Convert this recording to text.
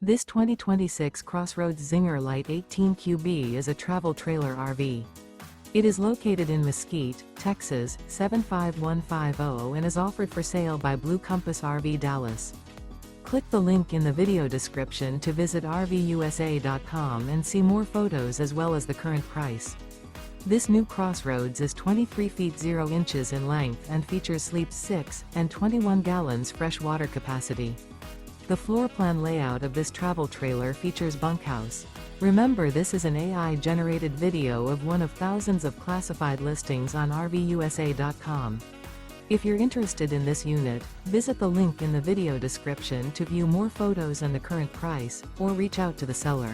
This 2026 CrossRoads Zinger Lite 18QB is a travel trailer RV. It is located in Mesquite, Texas, 75150 and is offered for sale by Blue Compass RV Dallas. Click the link in the video description to visit RVUSA.com and see more photos as well as the current price. This new CrossRoads is 23 feet 0 inches in length and features sleeps 6 and 21 gallons fresh water capacity. The floor plan layout of this travel trailer features bunkhouse. Remember, this is an AI-generated video of one of thousands of classified listings on RVUSA.com. If you're interested in this unit, visit the link in the video description to view more photos and the current price, or reach out to the seller.